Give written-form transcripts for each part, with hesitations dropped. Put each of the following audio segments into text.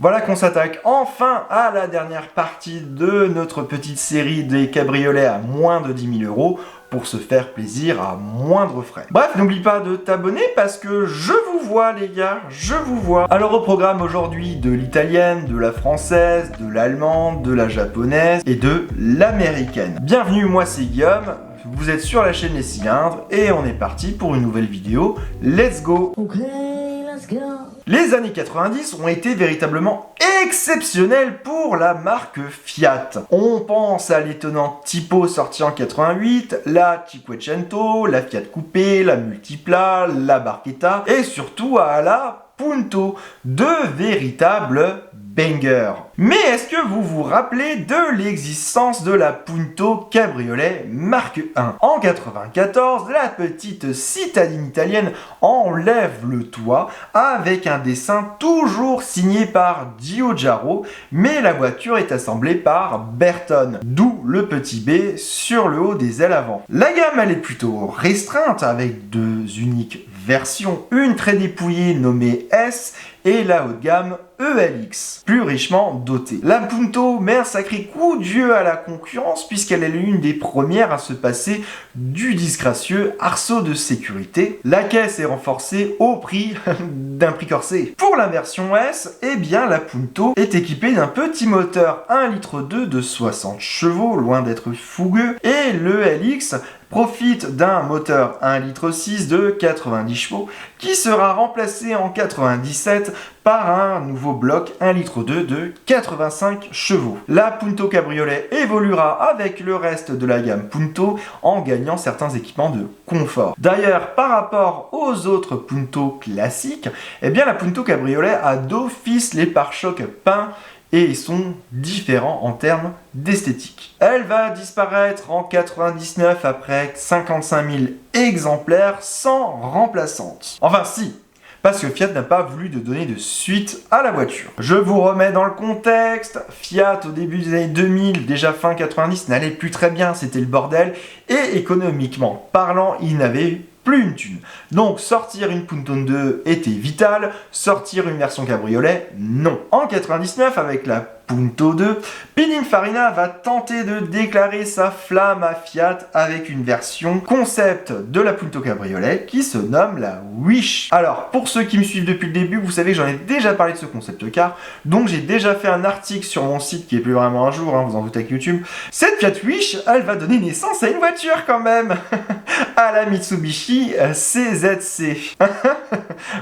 Voilà qu'on s'attaque enfin à la dernière partie de notre petite série des cabriolets à moins de 10 000 € pour se faire plaisir à moindre frais. Bref, n'oublie pas de t'abonner parce que je vous vois les gars, je vous vois. Alors au programme aujourd'hui de l'italienne, de la française, de l'allemande, de la japonaise et de l'américaine. Bienvenue, moi c'est Guillaume, vous êtes sur la chaîne Les Cylindres et on est parti pour une nouvelle vidéo. Let's go! Okay, let's go. Les années 90 ont été véritablement exceptionnelles pour la marque Fiat. On pense à l'étonnante Tipo sortie en 88, la Cinquecento, la Fiat Coupé, la Multipla, la Barchetta et surtout à la Punto, deux véritables bangers. Mais est-ce que vous vous rappelez de l'existence de la Punto Cabriolet Marque 1 ? En 94, la petite citadine italienne enlève le toit avec un dessin toujours signé par Giugiaro, mais la voiture est assemblée par Bertone, d'où le petit B sur le haut des ailes avant. La gamme elle est plutôt restreinte avec deux uniques versions, une très dépouillée nommée S et la haut de gamme ELX, plus richement dotée. La Punto met un sacré coup d'yeux à la concurrence puisqu'elle est l'une des premières à se passer du disgracieux arceau de sécurité. La caisse est renforcée au prix d'un prix corsé. Pour la version S, eh bien la Punto est équipée d'un petit moteur 1,2 litre de 60 chevaux, loin d'être fougueux, et le ELX profite d'un moteur 1,6 litre de 90 chevaux qui sera remplacé en 97 par un nouveau bloc 1,2 litre de 85 chevaux. La Punto Cabriolet évoluera avec le reste de la gamme Punto en gagnant certains équipements de confort. D'ailleurs, par rapport aux autres Punto classiques, eh bien la Punto Cabriolet a d'office les pare-chocs peints et ils sont différents en termes d'esthétique. Elle va disparaître en 99 après 55 000 exemplaires sans remplaçante. Enfin si, parce que Fiat n'a pas voulu de donner de suite à la voiture. Je vous remets dans le contexte, Fiat au début des années 2000, déjà fin 90, n'allait plus très bien, c'était le bordel, et économiquement parlant, il n'avait plus une thune. Donc sortir une Punto 2 était vital, sortir une version cabriolet, non. En 99, avec la Punto 2, Pininfarina va tenter de déclarer sa flamme à Fiat avec une version concept de la Punto Cabriolet qui se nomme la Wish. Alors, pour ceux qui me suivent depuis le début, vous savez que j'en ai déjà parlé de ce concept car, donc j'ai déjà fait un article sur mon site qui est plus vraiment un jour, vous en doutez avec YouTube. Cette Fiat Wish, elle va donner naissance à une voiture quand même, à la Mitsubishi CZC.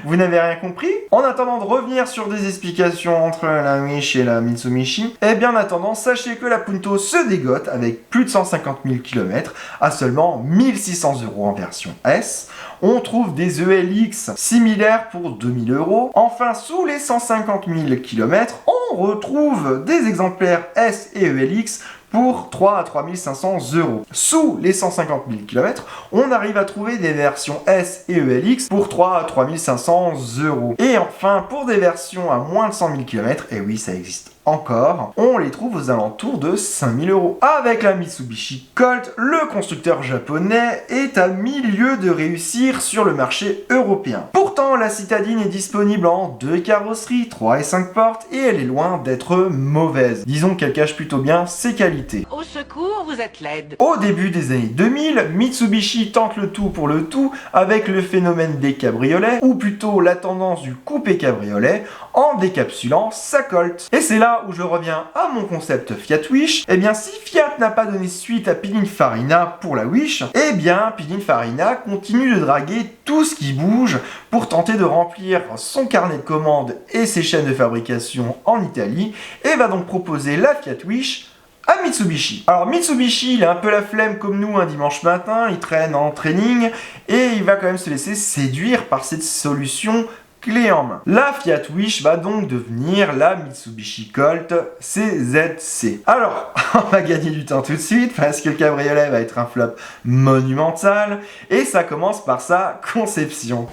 Vous n'avez rien compris? En attendant de revenir sur des explications entre la Wish et la Mitsubishi, et bien en attendant, sachez que la Punto se dégote avec plus de 150 000 km à seulement 1600 € en version S. On trouve des ELX similaires pour 2000 €. Enfin, sous les 150 000 km, on retrouve des exemplaires S et ELX pour 3 à 3 500 €. Sous les 150 000 km, on arrive à trouver des versions S et ELX pour 3 à 3 500 €. Et enfin, pour des versions à moins de 100 000 km, et oui, ça existe encore, on les trouve aux alentours de 5 000 €. Avec la Mitsubishi Colt, le constructeur japonais est à milieu de réussir sur le marché européen. Pourtant, la citadine est disponible en deux carrosseries, 3 et 5 portes, et elle est loin d'être mauvaise. Disons qu'elle cache plutôt bien ses qualités. Au secours, vous êtes laide. Au début des années 2000, Mitsubishi tente le tout pour le tout avec le phénomène des cabriolets, ou plutôt la tendance du coupé cabriolet, en décapsulant sa Colt. Et c'est là où je reviens à mon concept Fiat Wish. Eh bien, si Fiat n'a pas donné suite à Pininfarina pour la Wish, eh bien, Pininfarina continue de draguer tout ce qui bouge pour tenter de remplir son carnet de commandes et ses chaînes de fabrication en Italie, et va donc proposer la Fiat Wish à Mitsubishi. Alors Mitsubishi, il a un peu la flemme comme nous un dimanche matin, il traîne en training, et il va quand même se laisser séduire par cette solution clé en main. La Fiat Wish va donc devenir la Mitsubishi Colt CZC. Alors, on va gagner du temps tout de suite parce que le cabriolet va être un flop monumental et ça commence par sa conception.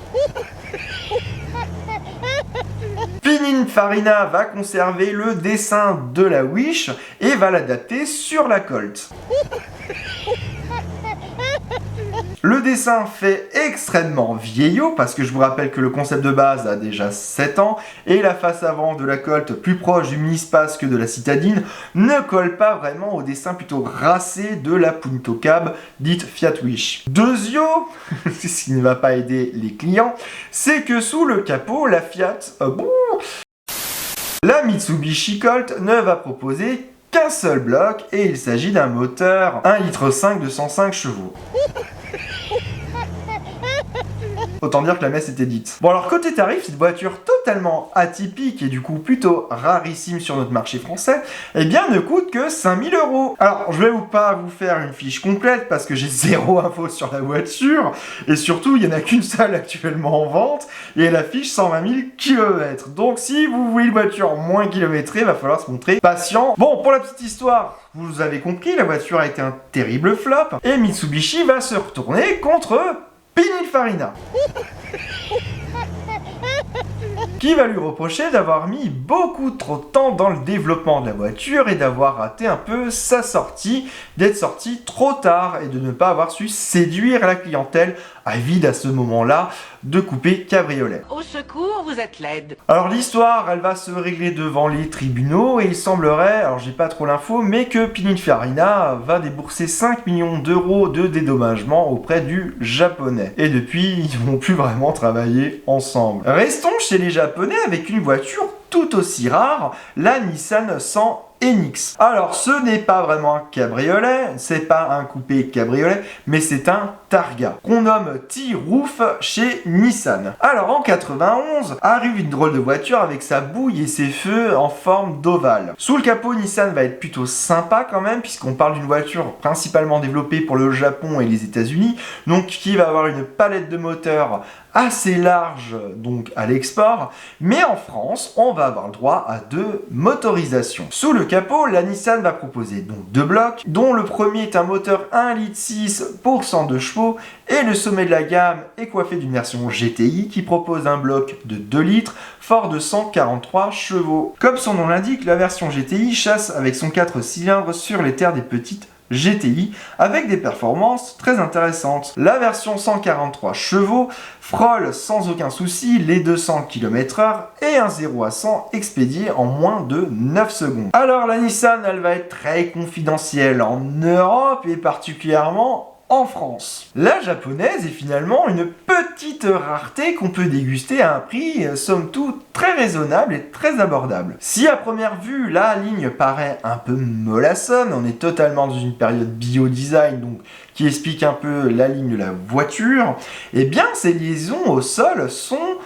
Pininfarina va conserver le dessin de la Wish et va l'adapter sur la Colt. Le dessin fait extrêmement vieillot, parce que je vous rappelle que le concept de base a déjà 7 ans, et la face avant de la Colt, plus proche du mini-space que de la citadine, ne colle pas vraiment au dessin plutôt racé de la Punto Cab, dite Fiat Wish. Deuxio, ce qui ne va pas aider les clients, c'est que sous le capot, la Fiat, la Mitsubishi Colt ne va proposer qu'un seul bloc, et il s'agit d'un moteur 1,5 litre de 105 chevaux. Autant dire que la messe était dite. Bon alors côté tarif, cette voiture totalement atypique et du coup plutôt rarissime sur notre marché français, eh bien ne coûte que 5000 €. Alors je vais pas vous faire une fiche complète parce que j'ai zéro info sur la voiture et surtout il n'y en a qu'une seule actuellement en vente et elle affiche 120 000 km. Donc si vous voulez une voiture moins kilométrée, il va falloir se montrer patient. Bon pour la petite histoire, vous avez compris, la voiture a été un terrible flop et Mitsubishi va se retourner contre Pininfarina, qui va lui reprocher d'avoir mis beaucoup trop de temps dans le développement de la voiture et d'avoir raté un peu sa sortie, d'être sorti trop tard et de ne pas avoir su séduire la clientèle avide à ce moment-là de couper cabriolet. Au secours, vous êtes laide. Alors l'histoire, elle va se régler devant les tribunaux et il semblerait, alors j'ai pas trop l'info, mais que Pininfarina va débourser 5 millions d'euros de dédommagement auprès du japonais. Et depuis, ils vont plus vraiment travailler ensemble. Restons chez les japonais avec une voiture tout aussi rare, la Nissan 100 NX. Alors ce n'est pas vraiment un cabriolet, c'est pas un coupé cabriolet, mais c'est un Targa, qu'on nomme T-Roof chez Nissan. Alors en 91, arrive une drôle de voiture avec sa bouille et ses feux en forme d'ovale. Sous le capot, Nissan va être plutôt sympa quand même, puisqu'on parle d'une voiture principalement développée pour le Japon et les États-Unis, donc qui va avoir une palette de moteurs assez large donc à l'export, mais en France, on va avoir le droit à 2 motorisations. Sous le capot, la Nissan va proposer donc 2 blocs, dont le premier est un moteur 1,6 litre pour 102 chevaux, et le sommet de la gamme est coiffé d'une version GTI qui propose un bloc de 2 litres, fort de 143 chevaux. Comme son nom l'indique, la version GTI chasse avec son 4 cylindres sur les terres des petites GTI avec des performances très intéressantes. La version 143 chevaux frôle sans aucun souci les 200 km/h et un 0 à 100 expédié en moins de 9 secondes. Alors la Nissan, elle va être très confidentielle en Europe et particulièrement en France. La japonaise est finalement une petite rareté qu'on peut déguster à un prix somme toute très raisonnable et très abordable. Si à première vue la ligne paraît un peu mollassonne, on est totalement dans une période bio-design donc qui explique un peu la ligne de la voiture, eh bien ces liaisons au sol sont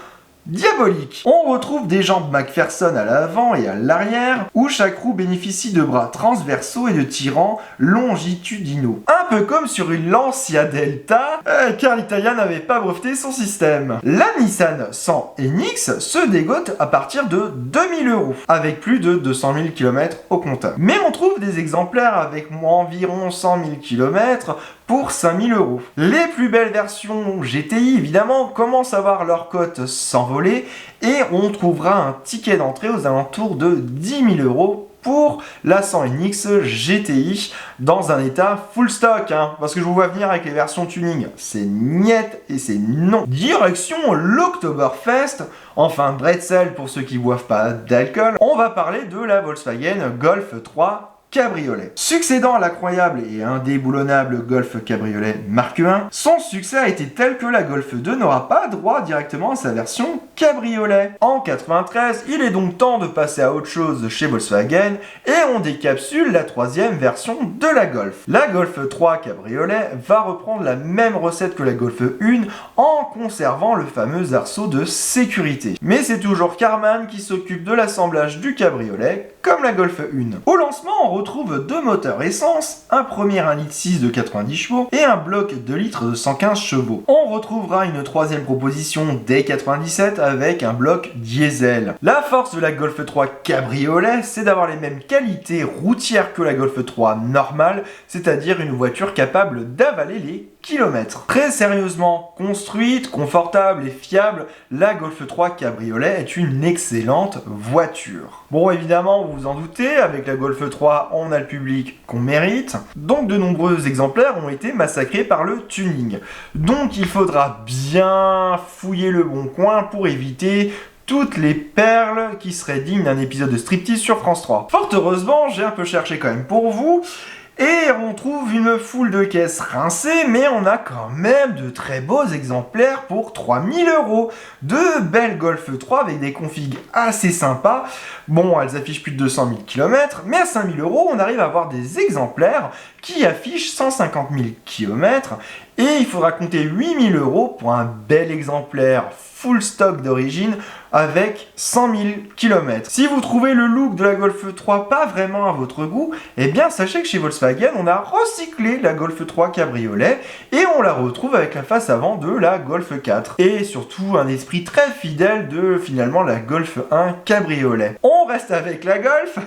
diabolique. On retrouve des jambes McPherson à l'avant et à l'arrière, où chaque roue bénéficie de bras transversaux et de tirants longitudinaux. Un peu comme sur une Lancia Delta, car l'Italien n'avait pas breveté son système. La Nissan 100 NX se dégote à partir de 2000 €, avec plus de 200 000 km au compteur. Mais on trouve des exemplaires avec environ 100 000 km pour 5000 €. Les plus belles versions GTI, évidemment, commencent à voir leur cote s'envoler et on trouvera un ticket d'entrée aux alentours de 10 000 € pour la 100 NX GTI dans un état full stock, parce que je vous vois venir avec les versions tuning, c'est niet et c'est non. Direction l'Oktoberfest, enfin bretzel pour ceux qui boivent pas d'alcool, on va parler de la Volkswagen Golf 3 cabriolet. Succédant à l'incroyable et indéboulonnable Golf cabriolet Mark 1, son succès a été tel que la Golf 2 n'aura pas droit directement à sa version cabriolet. En 93, il est donc temps de passer à autre chose chez Volkswagen et on décapsule la 3e version de la Golf. La Golf 3 cabriolet va reprendre la même recette que la Golf 1 en conservant le fameux arceau de sécurité. Mais c'est toujours Karmann qui s'occupe de l'assemblage du cabriolet comme la Golf 1. Au lancement, on retrouve 2 moteurs essence, un premier 1,6 litre de 90 chevaux et un bloc 2 litres de 115 chevaux. On retrouvera une 3e proposition dès 97 avec un bloc diesel. La force de la Golf 3 cabriolet, c'est d'avoir les mêmes qualités routières que la Golf 3 normale, c'est-à-dire une voiture capable d'avaler les km. Très sérieusement construite, confortable et fiable, la Golf 3 Cabriolet est une excellente voiture. Bon, évidemment, vous vous en doutez, avec la Golf 3, on a le public qu'on mérite, donc de nombreux exemplaires ont été massacrés par le tuning. Donc il faudra bien fouiller le bon coin pour éviter toutes les perles qui seraient dignes d'un épisode de striptease sur France 3. Fort heureusement, j'ai un peu cherché quand même pour vous, et on trouve une foule de caisses rincées, mais on a quand même de très beaux exemplaires pour 3000 €. De belles Golf 3 avec des configs assez sympas. Bon, elles affichent plus de 200 000 km, mais à 5000 €, on arrive à avoir des exemplaires qui affichent 150 000 km, et il faudra compter 8000 € pour un bel exemplaire full stock d'origine avec 100 000 km. Si vous trouvez le look de la Golf 3 pas vraiment à votre goût, eh bien sachez que chez Volkswagen, on a recyclé la Golf 3 Cabriolet et on la retrouve avec la face avant de la Golf 4. Et surtout un esprit très fidèle de finalement la Golf 1 Cabriolet. On reste avec la Golf.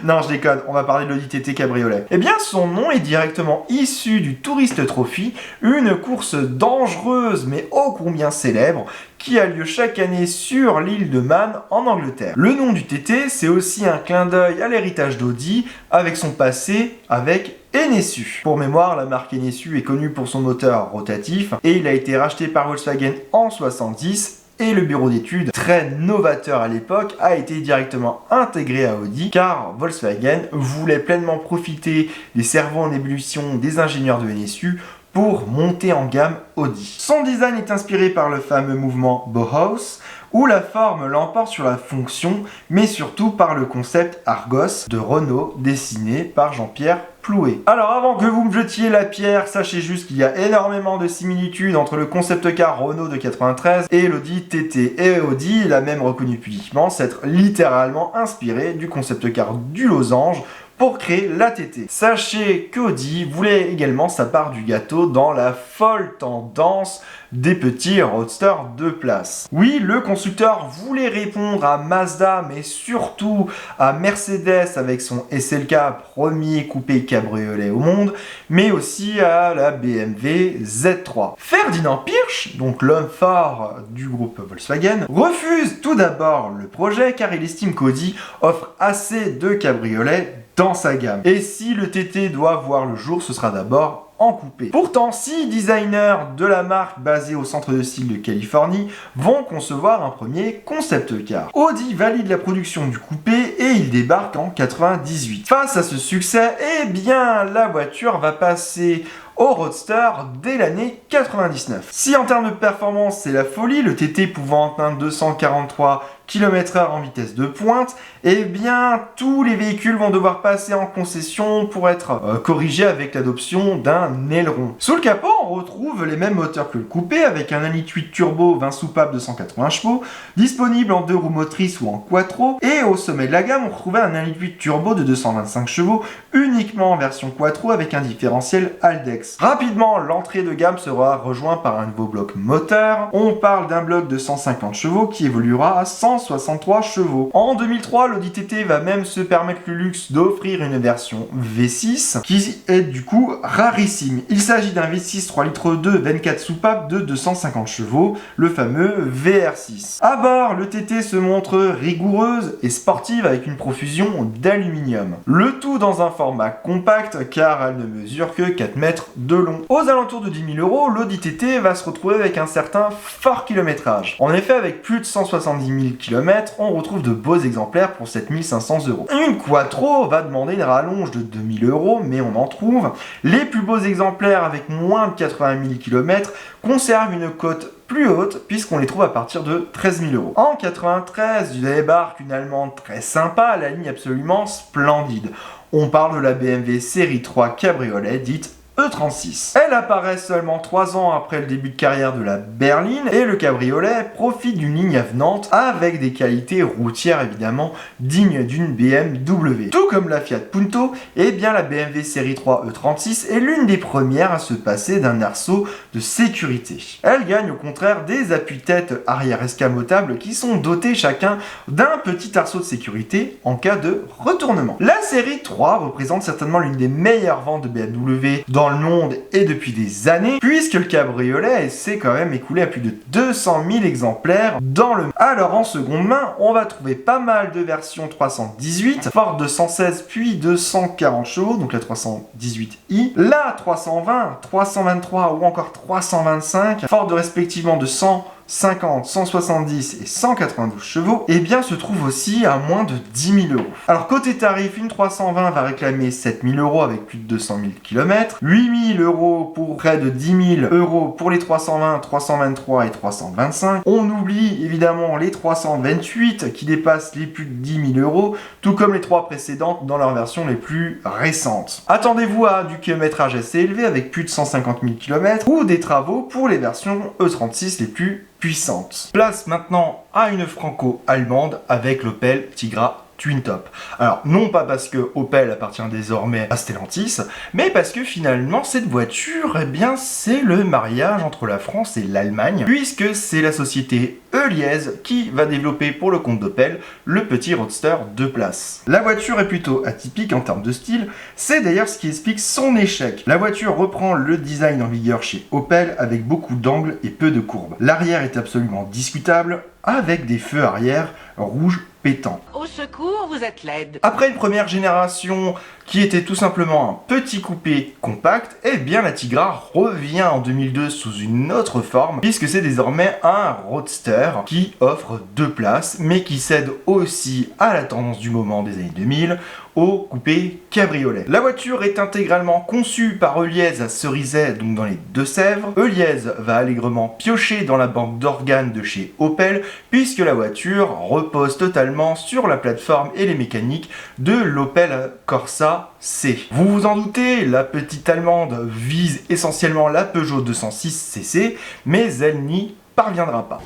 Non, je déconne, on va parler de l'Audi TT Cabriolet. Eh bien son nom est directement issu du Tourist Trophy, une course dangereuse mais ô combien célèbre, qui a lieu chaque année sur l'île de Man en Angleterre. Le nom du TT, c'est aussi un clin d'œil à l'héritage d'Audi avec son passé avec Enesu. Pour mémoire, la marque Enesu est connue pour son moteur rotatif et il a été racheté par Volkswagen en 70 et le bureau d'études, très novateur à l'époque, a été directement intégré à Audi car Volkswagen voulait pleinement profiter des cerveaux en ébullition des ingénieurs de Enesu pour monter en gamme Audi. Son design est inspiré par le fameux mouvement Bauhaus, où la forme l'emporte sur la fonction, mais surtout par le concept Argos de Renault, dessiné par Jean-Pierre Plouet. Alors avant que vous me jetiez la pierre, sachez juste qu'il y a énormément de similitudes entre le concept car Renault de 93 et l'Audi TT. Et Audi l'a même reconnu publiquement s'être littéralement inspiré du concept car du losange pour créer la TT. Sachez qu'Audi voulait également sa part du gâteau dans la folle tendance des petits roadsters de place. Oui, le constructeur voulait répondre à Mazda, mais surtout à Mercedes avec son SLK, premier coupé cabriolet au monde, mais aussi à la BMW Z3. Ferdinand Pirch, donc l'homme fort du groupe Volkswagen, refuse tout d'abord le projet car il estime qu'Audi offre assez de cabriolets dans sa gamme. Et si le TT doit voir le jour, ce sera d'abord en coupé. Pourtant, 6 designers de la marque basés au centre de style de Californie vont concevoir un premier concept car. Audi valide la production du coupé et il débarque en 98. Face à ce succès, eh bien la voiture va passer au Roadster dès l'année 99. Si en termes de performance c'est la folie, le TT pouvant atteindre 243 km/h en vitesse de pointe, eh bien tous les véhicules vont devoir passer en concession pour être corrigés avec l'adoption d'un aileron. Sous le capot, on retrouve les mêmes moteurs que le coupé avec un 1.8 turbo 20 soupapes de 180 chevaux, disponible en 2 roues motrices ou en quattro, et au sommet de la gamme, on retrouvait un 1.8 turbo de 225 chevaux uniquement en version quattro avec un différentiel Haldex. Rapidement, l'entrée de gamme sera rejointe par un nouveau bloc moteur. On parle d'un bloc de 150 chevaux qui évoluera à 163 chevaux. En 2003, l'Audi TT va même se permettre le luxe d'offrir une version V6 qui est du coup rarissime. Il s'agit d'un V6 3 litres 2 24 soupapes de 250 chevaux, le fameux VR6. À bord, le TT se montre rigoureuse et sportive avec une profusion d'aluminium. Le tout dans un format compact car elle ne mesure que 4 mètres de long. Aux alentours de 10 000 €, l'Audi TT va se retrouver avec un certain fort kilométrage. En effet, avec plus de 170 000 km, on retrouve de beaux exemplaires pour 7 500 €. Une quattro va demander une rallonge de 2 000 €, mais on en trouve. Les plus beaux exemplaires avec moins de 80 000 km conservent une cote plus haute puisqu'on les trouve à partir de 13 000 €. En 93, il débarque une allemande très sympa à la ligne absolument splendide. On parle de la BMW série 3 Cabriolet dite E36. Elle apparaît seulement 3 ans après le début de carrière de la berline et le cabriolet profite d'une ligne avenante avec des qualités routières évidemment dignes d'une BMW. Tout comme la Fiat Punto, eh bien la BMW série 3 E36 est l'une des premières à se passer d'un arceau de sécurité. Elle gagne au contraire des appuis-têtes arrière escamotables qui sont dotés chacun d'un petit arceau de sécurité en cas de retournement. La série 3 représente certainement l'une des meilleures ventes de BMW dans le monde et depuis des années, puisque le cabriolet s'est quand même écoulé à plus de 200 000 exemplaires dans le monde. Alors en seconde main, on va trouver pas mal de versions 318, Ford 216 puis 240 chevaux, donc la 318i, la 320, 323 ou encore 325, Ford respectivement de 150, 170 et 192 chevaux, et bien se trouve aussi à moins de 10 000 euros. Alors côté tarif, une 320 va réclamer 7 000 euros avec plus de 200 000 km, 8 000 euros pour près de 10 000 euros pour les 320, 323 et 325. On oublie évidemment les 328 qui dépassent les plus de 10 000 euros, tout comme les trois précédentes dans leurs versions les plus récentes. Attendez-vous à du kilométrage assez élevé avec plus de 150 000 km ou des travaux pour les versions E36 les plus puissante. Place maintenant à une franco-allemande avec l'Opel Tigra Twin Top. Alors, non pas parce que Opel appartient désormais à Stellantis, mais parce que finalement, cette voiture, eh bien, c'est le mariage entre la France et l'Allemagne, puisque c'est la société Eliez qui va développer pour le compte d'Opel le petit Roadster 2 places. La voiture est plutôt atypique en termes de style, c'est d'ailleurs ce qui explique son échec. La voiture reprend le design en vigueur chez Opel avec beaucoup d'angles et peu de courbes. L'arrière est absolument discutable, avec des feux arrière rouges pétants. Au secours, vous êtes laide. Après une première génération qui était tout simplement un petit coupé compact, eh bien la Tigra revient en 2002 sous une autre forme, puisque c'est désormais un roadster qui offre 2 places, mais qui cède aussi à la tendance du moment des années 2000, au coupé cabriolet. La voiture est intégralement conçue par Eliez à Cerizay, donc dans les Deux-Sèvres. Eliez va allègrement piocher dans la banque d'organes de chez Opel, puisque la voiture repose totalement sur la plateforme et les mécaniques de l'Opel Corsa C. Vous vous en doutez, la petite allemande vise essentiellement la Peugeot 206 cc, mais elle n'y parviendra pas.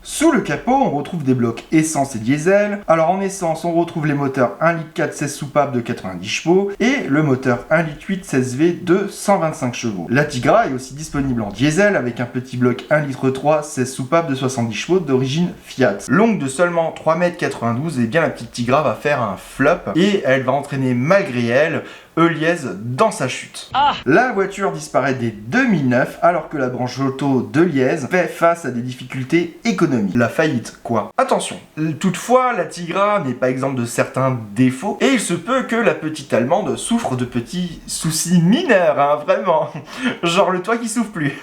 Sous le capot, on retrouve des blocs essence et diesel. Alors en essence, on retrouve les moteurs 1,4 litre 16 soupapes de 90 chevaux et le moteur 1,8 litre 16V de 125 chevaux. La Tigra est aussi disponible en diesel avec un petit bloc 1,3 litre 16 soupapes de 70 chevaux d'origine Fiat. Longue de seulement 3,92 m, et bien la petite Tigra va faire un flop et elle va entraîner malgré elle Eliez dans sa chute. La voiture disparaît dès 2009 alors que la branche auto d'Eliez fait face à des difficultés économiques. La faillite, quoi. Attention, toutefois, la Tigra n'est pas exempte de certains défauts et il se peut que la petite allemande souffre de petits soucis mineurs, hein, vraiment. Genre le toit qui souffle plus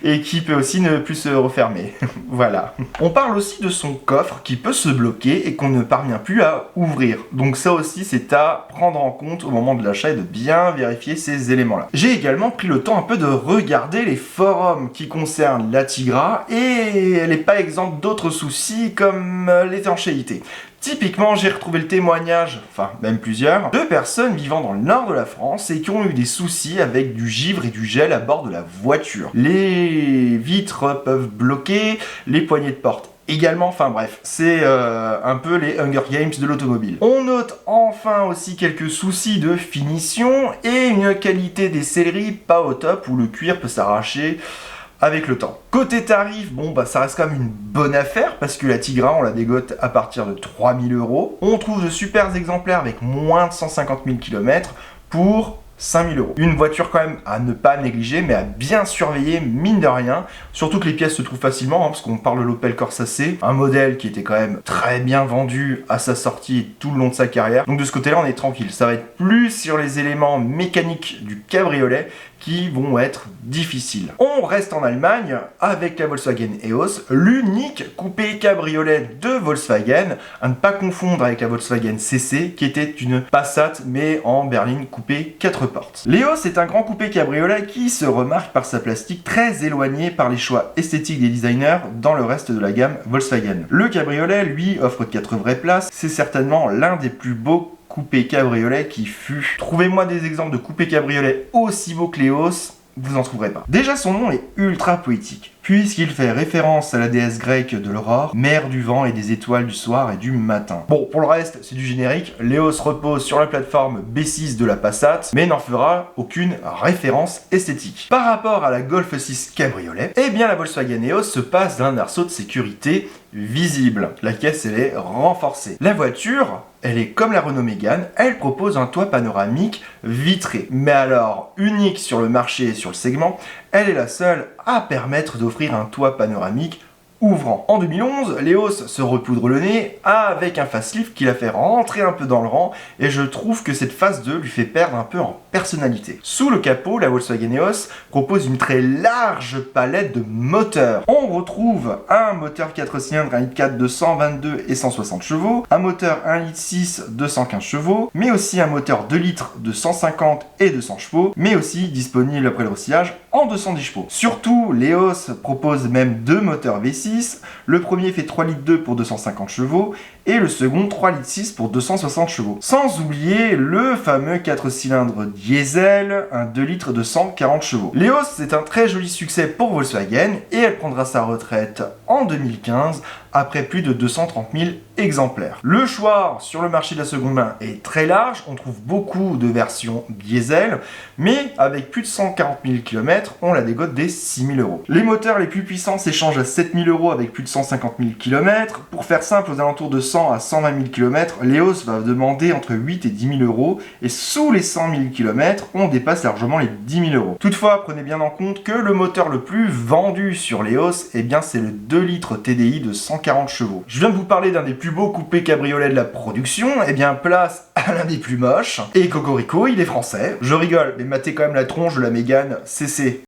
et qui peut aussi ne plus se refermer. Voilà. On parle aussi de son coffre qui peut se bloquer et qu'on ne parvient plus à ouvrir. Donc ça aussi, c'est à prendre en compte au moment de l'achat et de bien vérifier ces éléments-là. J'ai également pris le temps un peu de regarder les forums qui concernent la Tigra et elle n'est pas exempte d'autres soucis comme l'étanchéité. Typiquement, j'ai retrouvé le témoignage, enfin même plusieurs, de personnes vivant dans le nord de la France et qui ont eu des soucis avec du givre et du gel à bord de la voiture. Les vitres peuvent bloquer, les poignées de porte également, enfin bref, c'est un peu les Hunger Games de l'automobile. On note enfin aussi quelques soucis de finition et une qualité des selleries pas au top où le cuir peut s'arracher avec le temps. Côté tarif, bon bah ça reste quand même une bonne affaire parce que la Tigra on la dégote à partir de 3 000 euros. On trouve de super exemplaires avec moins de 150 000 km pour 5 000 euros. Une voiture quand même à ne pas négliger, mais à bien surveiller, mine de rien. Surtout que les pièces se trouvent facilement, hein, parce qu'on parle de l'Opel Corsa C, un modèle qui était quand même très bien vendu à sa sortie et tout le long de sa carrière. Donc de ce côté-là, on est tranquille. Ça va être plus sur les éléments mécaniques du cabriolet qui vont être difficiles. On reste en Allemagne avec la Volkswagen EOS, l'unique coupé cabriolet de Volkswagen, à ne pas confondre avec la Volkswagen CC qui était une Passat mais en berline coupé 4 portes. L'EOS est un grand coupé cabriolet qui se remarque par sa plastique très éloignée par les choix esthétiques des designers dans le reste de la gamme Volkswagen. Le cabriolet, lui, offre 4 vraies places, c'est certainement l'un des plus beaux coupé cabriolet qui fut. Trouvez-moi des exemples de coupé cabriolet aussi beau que l'EOS, vous en trouverez pas. Déjà son nom est ultra poétique. puisqu'il fait référence à la déesse grecque de l'aurore, mère du vent et des étoiles du soir et du matin. Bon, pour le reste, c'est du générique. L'Eos repose sur la plateforme B6 de la Passat, mais n'en fera aucune référence esthétique. Par rapport à la Golf 6 Cabriolet, eh bien la Volkswagen Eos se passe d'un arceau de sécurité visible. La caisse, elle est renforcée. La voiture, elle est comme la Renault Mégane, elle propose un toit panoramique vitré. Mais alors, unique sur le marché et sur le segment, elle est la seule à permettre d'offrir un toit panoramique ouvrant. En 2011, l'Eos se repoudre le nez avec un facelift qui la fait rentrer un peu dans le rang, et je trouve que cette phase 2 lui fait perdre un peu en personnalité. Sous le capot, la Volkswagen Eos propose une très large palette de moteurs. On retrouve un moteur 4 cylindres 1,4 litre de 122 et 160 chevaux, un moteur 1,6 litre de 115 chevaux, mais aussi un moteur 2 litres de 150 et 200 chevaux, mais aussi disponible après le recyclage en 210 chevaux. Surtout, l'Eos propose même deux moteurs V6. Le premier fait 3 litres 2 pour 250 chevaux et le second 3 litres 6 pour 260 chevaux. Sans oublier le fameux 4 cylindres diesel, un 2 litres de 140 chevaux. L'Eos, c'est un très joli succès pour Volkswagen et elle prendra sa retraite en 2015 après plus de 230 000 exemplaires. Le choix sur le marché de la seconde main est très large, on trouve beaucoup de versions diesel, mais avec plus de 140 000 km, on la dégote des 6 000 euros. Les moteurs les plus puissants s'échangent à 7 000 euros avec plus de 150 000 km. Pour faire simple, aux alentours de 100 à 120 000 km, l'Eos va demander entre 8 et 10 000 euros, et sous les 100 000 km, on dépasse largement les 10 000 euros. Toutefois, prenez bien en compte que le moteur le plus vendu sur l'Eos, eh bien c'est le 2 litres TDI de 140 chevaux. Je viens de vous parler d'un des plus beaux coupés cabriolets de la production, eh bien place à l'un des plus moches, et cocorico, il est français. Je rigole, mais matez quand même la tronche de la Mégane CC.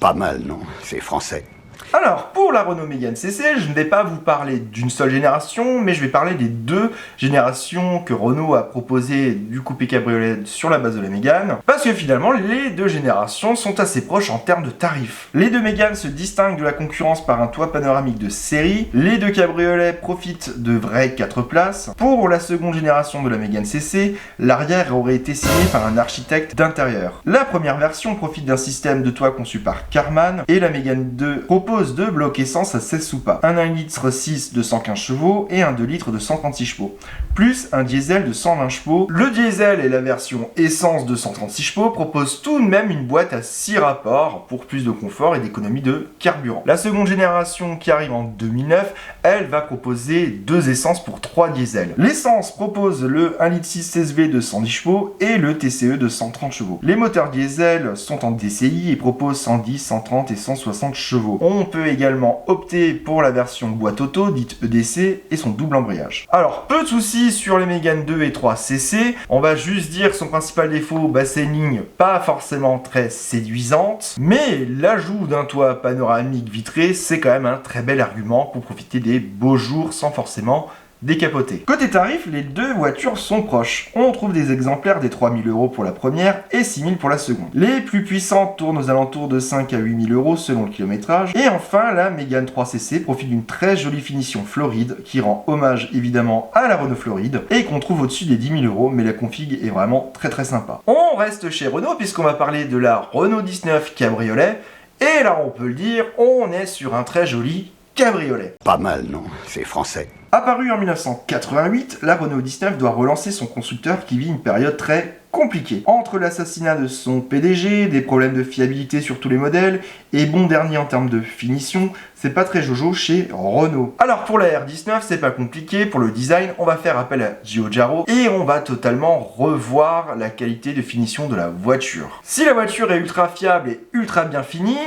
Pas mal, non? C'est français. Alors, pour la Renault Mégane CC, je ne vais pas vous parler d'une seule génération, mais je vais parler des deux générations que Renault a proposées du coupé cabriolet sur la base de la Mégane, parce que finalement, les deux générations sont assez proches en termes de tarifs. Les deux Méganes se distinguent de la concurrence par un toit panoramique de série, les deux cabriolets profitent de vraies 4 places. Pour la seconde génération de la Mégane CC, l'arrière aurait été signé par un architecte d'intérieur. La première version profite d'un système de toit conçu par Karmann, et la Mégane 2 propose deux blocs essence à 16 soupapes, un 1,6 litre de 115 chevaux et un 2 litres de 136 chevaux, plus un diesel de 120 chevaux. Le diesel et la version essence de 136 chevaux proposent tout de même une boîte à 6 rapports pour plus de confort et d'économie de carburant. La seconde génération qui arrive en 2009, elle va proposer 2 essences pour 3 diesels. L'essence propose le 1,6 litre SV de 110 chevaux et le TCE de 130 chevaux. Les moteurs diesel sont en DCI et proposent 110, 130 et 160 chevaux. On peut également opter pour la version boîte auto, dite EDC, et son double embrayage. Alors, peu de soucis sur les Mégane 2 et 3 CC, on va juste dire son principal défaut, c'est une ligne pas forcément très séduisante, mais l'ajout d'un toit panoramique vitré, c'est quand même un très bel argument pour profiter des beaux jours sans forcément décapoté. Côté tarif, les deux voitures sont proches. On trouve des exemplaires des 3 000 euros pour la première et 6 000 pour la seconde. Les plus puissantes tournent aux alentours de 5 à 8 000 euros selon le kilométrage. Et enfin, la Mégane 3 CC profite d'une très jolie finition Floride qui rend hommage évidemment à la Renault Floride et qu'on trouve au-dessus des 10 000 euros, mais la config est vraiment très sympa. On reste chez Renault puisqu'on va parler de la Renault 19 Cabriolet. Et là, on peut le dire, on est sur un très joli cabriolet. Pas mal, non? C'est français. Apparue en 1988, la Renault 19 doit relancer son constructeur qui vit une période très compliquée. Entre l'assassinat de son PDG, des problèmes de fiabilité sur tous les modèles, et bon dernier en termes de finition, c'est pas très jojo chez Renault. Alors pour la R19, c'est pas compliqué, pour le design, on va faire appel à Giugiaro, et on va totalement revoir la qualité de finition de la voiture. Si la voiture est ultra fiable et ultra bien finie,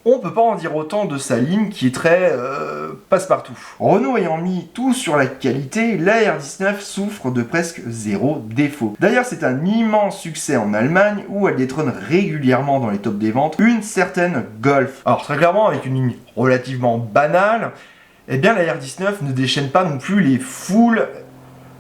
on peut pas en dire autant de sa ligne qui est très passe-partout. Renault ayant mis tout sur la qualité, la R19 souffre de presque zéro défaut. D'ailleurs, c'est un immense succès en Allemagne où elle détrône régulièrement dans les tops des ventes une certaine Golf. Alors très clairement, avec une ligne relativement banale, eh bien la R19 ne déchaîne pas non plus les foules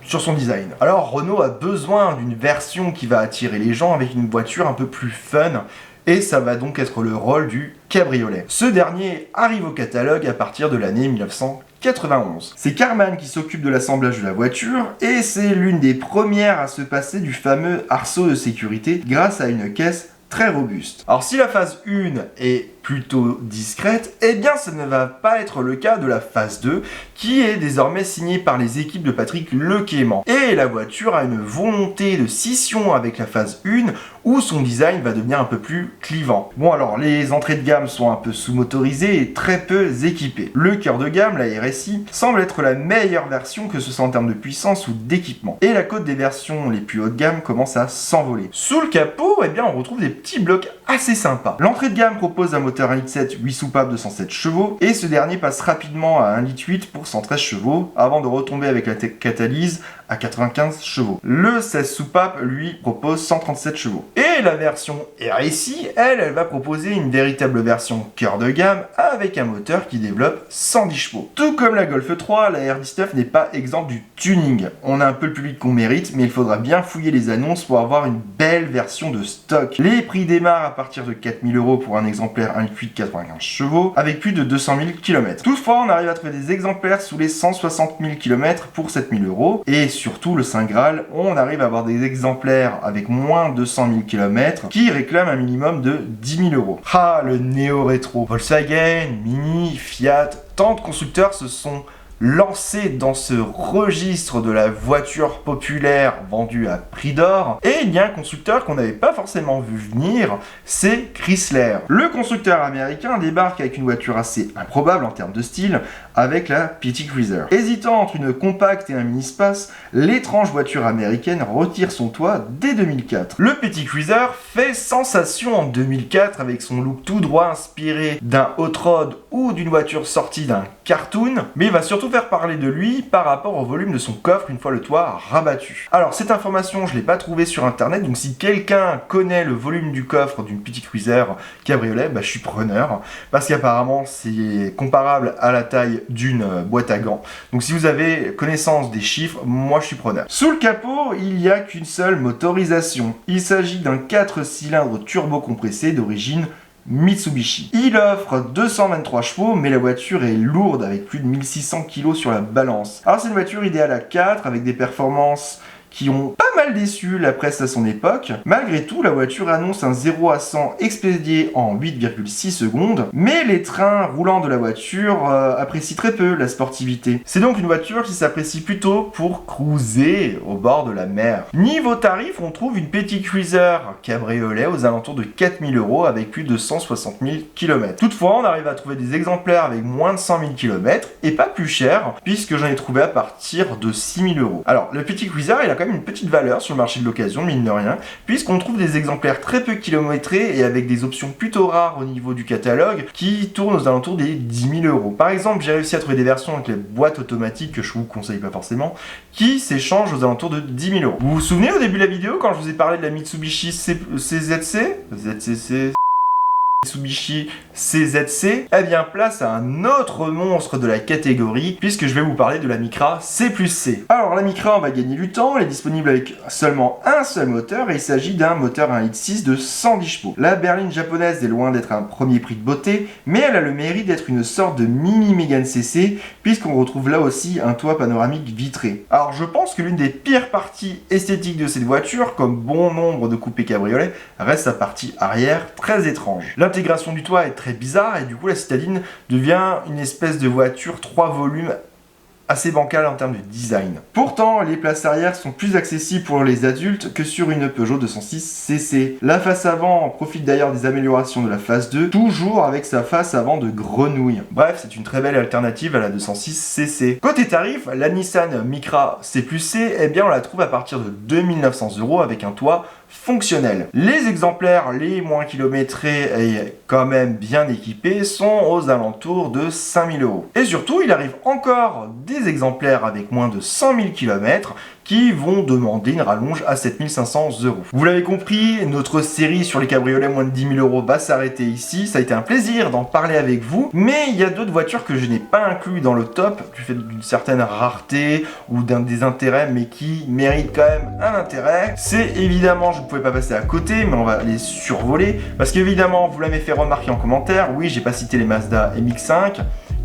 sur son design. Alors Renault a besoin d'une version qui va attirer les gens avec une voiture un peu plus fun, et ça va donc être le rôle du cabriolet. Ce dernier arrive au catalogue à partir de l'année 1991. C'est Karmann qui s'occupe de l'assemblage de la voiture, et c'est l'une des premières à se passer du fameux arceau de sécurité grâce à une caisse très robuste. Alors si la phase 1 est plutôt discrète, eh bien ça ne va pas être le cas de la phase 2 qui est désormais signée par les équipes de Patrick Lequément. Et la voiture a une volonté de scission avec la phase 1 où son design va devenir un peu plus clivant. Bon alors les entrées de gamme sont un peu sous-motorisées et très peu équipées. Le cœur de gamme, la RSI, semble être la meilleure version que ce soit en termes de puissance ou d'équipement. Et la cote des versions les plus haut de gamme commence à s'envoler. Sous le capot, eh bien on retrouve des petits blocs assez sympas. L'entrée de gamme propose un moteur 1,7 litre 8 soupapes de 107 chevaux et ce dernier passe rapidement à 1,8 litre pour 113 chevaux avant de retomber avec la catalyse à 95 chevaux. Le 16 soupapes, lui, propose 137 chevaux. Et la version RSI, elle va proposer une véritable version cœur de gamme avec un moteur qui développe 110 chevaux. Tout comme la Golf 3, la R19 n'est pas exempte du tuning. On a un peu le public qu'on mérite, mais il faudra bien fouiller les annonces pour avoir une belle version de stock. Les prix démarrent à partir de 4 000 € pour un exemplaire 1,8 litre 95 chevaux avec plus de 200 000 km. Toutefois, on arrive à trouver des exemplaires sous les 160 000 km pour 7 000 €. Et surtout, le Saint Graal, on arrive à avoir des exemplaires avec moins de 100 000 km qui réclament un minimum de 10 000 €. Ah, le néo-rétro. Volkswagen, Mini, Fiat, tant de constructeurs se sont lancés dans ce registre de la voiture populaire vendue à prix d'or. Et il y a un constructeur qu'on n'avait pas forcément vu venir, c'est Chrysler. Le constructeur américain débarque avec une voiture assez improbable en termes de style, avec la Petit Cruiser. Hésitant entre une compacte et un mini-space, l'étrange voiture américaine retire son toit dès 2004. Le Petit Cruiser fait sensation en 2004 avec son look tout droit inspiré d'un hot rod ou d'une voiture sortie d'un cartoon, mais il va surtout faire parler de lui par rapport au volume de son coffre une fois le toit rabattu. Alors cette information je l'ai pas trouvée sur internet, donc si quelqu'un connaît le volume du coffre d'une Petit Cruiser cabriolet, je suis preneur, parce qu'apparemment c'est comparable à la taille d'une boîte à gants. Donc si vous avez connaissance des chiffres, moi je suis preneur. Sous le capot, il n'y a qu'une seule motorisation. Il s'agit d'un 4 cylindres turbo compressé d'origine Mitsubishi. Il offre 223 chevaux, mais la voiture est lourde avec plus de 1600 kg sur la balance. Alors c'est une voiture idéale à 4 avec des performances qui ont pas mal déçu la presse à son époque. Malgré tout, la voiture annonce un 0 à 100 expédié en 8,6 secondes, mais les trains roulants de la voiture apprécient très peu la sportivité. C'est donc une voiture qui s'apprécie plutôt pour cruiser au bord de la mer. Niveau tarif, on trouve une Petit Cruiser cabriolet aux alentours de 4 000 € avec plus de 160 000 km. Toutefois, on arrive à trouver des exemplaires avec moins de 100 000 km et pas plus cher, puisque j'en ai trouvé à partir de 6 000 €. Alors, le Petit Cruiser, il a quand même une petite valeur sur le marché de l'occasion, mine de rien, puisqu'on trouve des exemplaires très peu kilométrés et avec des options plutôt rares au niveau du catalogue qui tournent aux alentours des 10 000 €. Par exemple, j'ai réussi à trouver des versions avec les boîtes automatiques que je vous conseille pas forcément, qui s'échangent aux alentours de 10 000 €. Vous vous souvenez au début de la vidéo quand je vous ai parlé de la Mitsubishi Mitsubishi CZC, eh bien place à un autre monstre de la catégorie, puisque je vais vous parler de la Micra C+C. Alors la Micra, on va gagner du temps, elle est disponible avec seulement un seul moteur, et il s'agit d'un moteur 1,6 litre de 110 chevaux. La berline japonaise est loin d'être un premier prix de beauté, mais elle a le mérite d'être une sorte de mini Mégane CC, puisqu'on retrouve là aussi un toit panoramique vitré. Alors je pense que l'une des pires parties esthétiques de cette voiture, comme bon nombre de coupés cabriolets, reste sa partie arrière très étrange. L'intégration du toit est très bizarre et du coup la citadine devient une espèce de voiture 3 volumes assez bancale en termes de design. Pourtant, les places arrière sont plus accessibles pour les adultes que sur une Peugeot 206 CC. La face avant profite d'ailleurs des améliorations de la phase 2, toujours avec sa face avant de grenouille. Bref, c'est une très belle alternative à la 206 CC. Côté tarif, la Nissan Micra C+C, eh bien on la trouve à partir de 2 900 € avec un toit fonctionnel. Les exemplaires les moins kilométrés et quand même bien équipés sont aux alentours de 5 000 €. Et surtout, il arrive encore des exemplaires avec moins de 100 000 km qui vont demander une rallonge à 7 500 €. Vous l'avez compris, notre série sur les cabriolets moins de 10 000 € va s'arrêter ici. Ça a été un plaisir d'en parler avec vous, mais il y a d'autres voitures que je n'ai pas inclus dans le top du fait d'une certaine rareté ou d'un des intérêts, mais qui méritent quand même un intérêt. C'est évidemment, je ne pouvais pas passer à côté, mais on va les survoler, parce qu'évidemment, vous l'avez fait remarquer en commentaire, oui, j'ai pas cité les Mazda MX-5,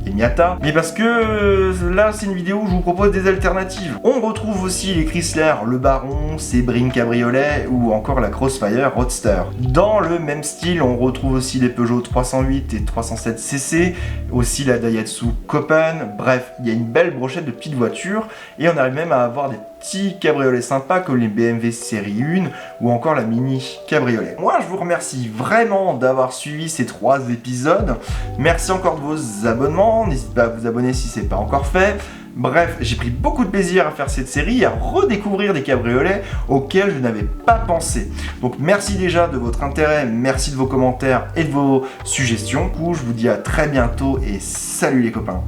et Miata, mais parce que là c'est une vidéo où je vous propose des alternatives. On retrouve aussi les Chrysler, le Baron, Sebring Cabriolet ou encore la Crossfire Roadster. Dans le même style, on retrouve aussi les Peugeot 308 et 307 cc, aussi la Daihatsu Copen, bref, il y a une belle brochette de petites voitures et on arrive même à avoir des petits cabriolets sympas comme les BMW série 1 ou encore la Mini Cabriolet. Moi je vous remercie vraiment d'avoir suivi ces 3 épisodes, merci encore de vos abonnements, n'hésitez pas à vous abonner si c'est pas encore fait. Bref, j'ai pris beaucoup de plaisir à faire cette série et à redécouvrir des cabriolets auxquels je n'avais pas pensé. Donc merci déjà de votre intérêt, merci de vos commentaires et de vos suggestions. Du coup, je vous dis à très bientôt et salut les copains.